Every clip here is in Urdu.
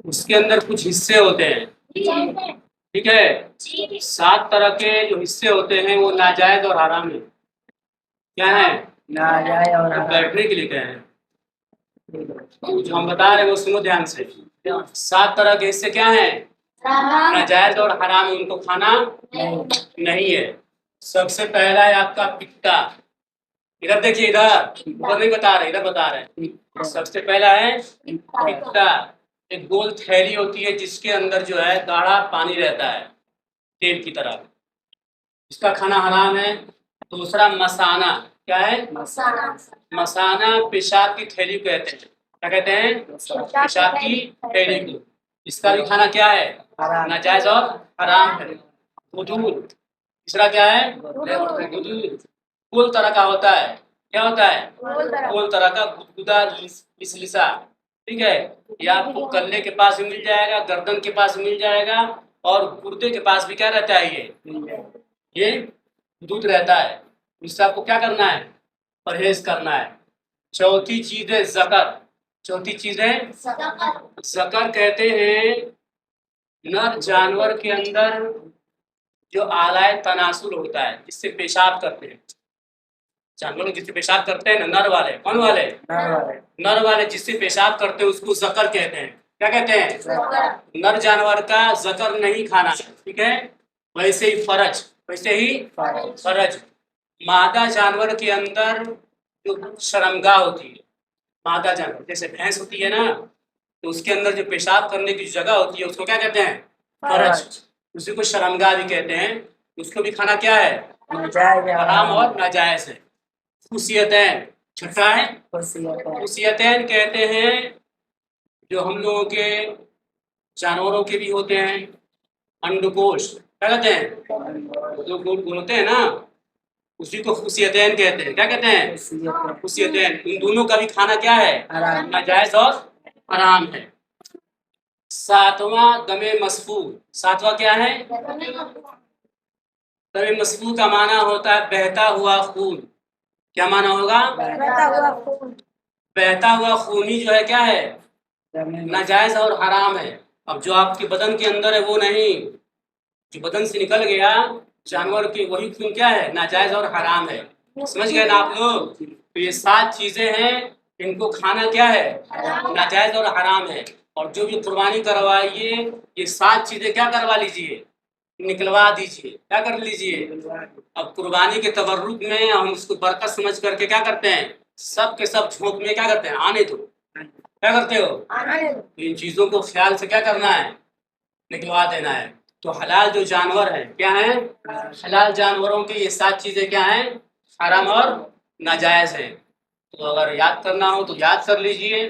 اس کے اندر کچھ حصے ہوتے ہیں، ٹھیک ہے؟ 7 طرح کے جو حصے ہوتے ہیں وہ ناجائز اور حرام ہیں. کیا ہے؟ ناجائز اور حرام. بیٹھنے کے لیے کیا ہے جو ہم بتا رہے ہیں وہ سنو دھیان سے. 7 طرح کے حصے کیا ہیں؟ ناجائز اور حرام ہے، ان کو کھانا نہیں ہے. سب سے پہلا ہے آپ کا پتا. ادھر دیکھیے، ادھر اوپر نہیں بتا رہے، ادھر بتا رہے ہیں. سب سے پہلا ہے پتا. ایک گول تھیلی ہوتی ہے جس کے اندر جو ہے گاڑھا پانی رہتا ہے تیل کی طرح، اس کا کھانا حرام ہے. دوسرا مسانہ. کیا ہے؟ مسانہ پیشاب کی تھیلی کو کہتے ہیں. کیا کہتے ہیں؟ پیشاب کی تھیلی کو. اس کا بھی کھانا کیا ہے؟ ناجائز اور حرام ہے. غدود. تیسرا کیا ہے؟ غدود. کل طرح کا ہوتا ہے. کیا ہوتا ہے؟ کل طرح کا گدگدہ لسلسا. ٹھیک ہے؟ یہ آپ کو کلے کے پاس بھی مل جائے گا، گردن کے پاس مل جائے گا، اور گردے کے پاس بھی کیا رہتا ہے؟ یہ دودھ رہتا ہے. اس سے آپ کو کیا کرنا ہے؟ پرہیز کرنا ہے. چوتھی چیز ہے ذکر. چوتھی چیز ہے ذکر. کہتے ہیں نر جانور کے اندر جو آلائے تناسل ہوتا ہے، جس سے پیشاب کرتے ہیں جانور، جس سے پیشاب کرتے ہیں نا، نر والے. کون والے؟ نر والے جس سے پیشاب کرتے ہیں اس کو ذکر کہتے ہیں. کیا کہتے ہیں؟ نر جانور کا ذکر نہیں کھانا ہے. ٹھیک ہے؟ ویسے ہی فرج. ویسے ہی فرج. مادہ جانور کے اندر جو شرمگاہ ہوتی ہے، مادہ جانور جیسے بھینس ہوتی ہے نا، تو اس کے اندر جو پیشاب کرنے کی جگہ ہوتی ہے اس کو کیا کہتے ہیں؟ فرج. اسی کو شرمگاہ بھی کہتے ہیں. اس کو بھی کھانا کیا ہے؟ حرام اور ناجائز ہے. خصیتین. چھٹا ہے خصیتین. کہتے ہیں جو ہم لوگوں کے جانوروں کے بھی ہوتے ہیں. انڈکوش. کیا کہتے ہیں؟ جو گول گول ہوتے ہیں نا، اسی کو خصیتین کہتے ہیں. کیا کہتے ہیں؟ خصیتین. ان دونوں کا بھی کھانا کیا ہے؟ ناجائز اور حرام ہے. 7واں دم مسفوح. 7واں کیا ہے؟ دم مسفوح کا معنی ہوتا ہے بہتا ہوا خون. کیا معنی ہوگا؟ بہتا ہوا خونی جو ہے کیا ہے؟ ناجائز اور حرام ہے. اب جو آپ کے بدن کے اندر ہے وہ نہیں، جو بدن سے نکل گیا جانور کی، وہی خون کیا ہے؟ ناجائز اور حرام ہے. سمجھ گئے نا آپ لوگ؟ تو یہ 7 چیزیں ہیں، ان کو کھانا کیا ہے؟ ناجائز اور حرام ہے. اور جو بھی قربانی کروائیے یہ 7 چیزیں کیا کروا لیجیے؟ نکلوا دیجیے. کیا کر لیجیے؟ اب قربانی کے تبرک میں ہم اس کو برکت سمجھ کر کے کیا کرتے ہیں؟ سب کے سب جھونک میں کیا کرتے ہیں؟ آنے دو. کیا کرتے ہو؟ ان چیزوں کو خیال سے کیا کرنا ہے؟ نکلوا دینا ہے. تو حلال جو جانور ہیں کیا ہیں؟ حلال جانوروں کی یہ 7 چیزیں کیا ہیں؟ حرام اور ناجائز ہیں. تو اگر یاد کرنا ہو تو یاد کر لیجئے،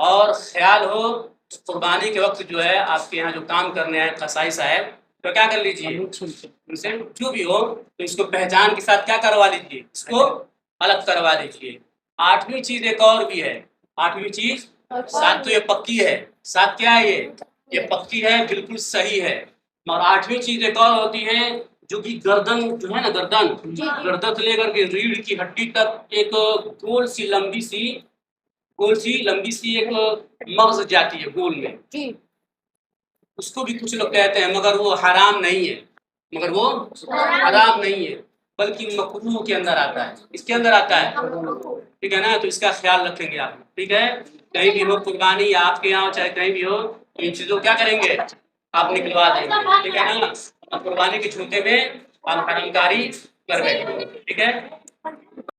اور خیال ہو قربانی کے وقت جو ہے آپ کے یہاں جو کام کرنے آئے قصائی صاحب، تو کیا کر لیجئے، ان سے جو بھی ہو تو اس کو پہچان کے ساتھ کیا کروا لیجئے، اس کو الگ کروا لیجئے. 8ویں چیز ایک اور بھی ہے. 8ویں چیز، 7 تو یہ پکی ہے. 7 کیا ہے؟ یہ پکی ہے، بالکل صحیح ہے. اور 8ویں چیز ایک اور ہوتی ہے جو کہ گردن جو ہے نا، گردن سے لے کر کے ریڑھ کی ہڈی تک ایک گول سی لمبی سی ایک مغز جاتی ہے گول میں. اس کو بھی کچھ لوگ کہتے ہیں، مگر وہ حرام نہیں ہے. حرام نہیں ہے، بلکہ مکروہ کے اندر آتا ہے. اس کے اندر آتا ہے. ٹھیک ہے نا؟ تو اس کا خیال رکھیں گے آپ. ٹھیک ہے؟ کہیں بھی ہو قربانی یا آپ کے یہاں چاہے کہیں بھی ہو، تو ان چیزوں کیا کریں گے؟ آپ نکلوا دیں گے. ٹھیک ہے نا؟ قربانی کے چھوٹے میں آپ حرام کاری کر رہے ہیں. ٹھیک ہے؟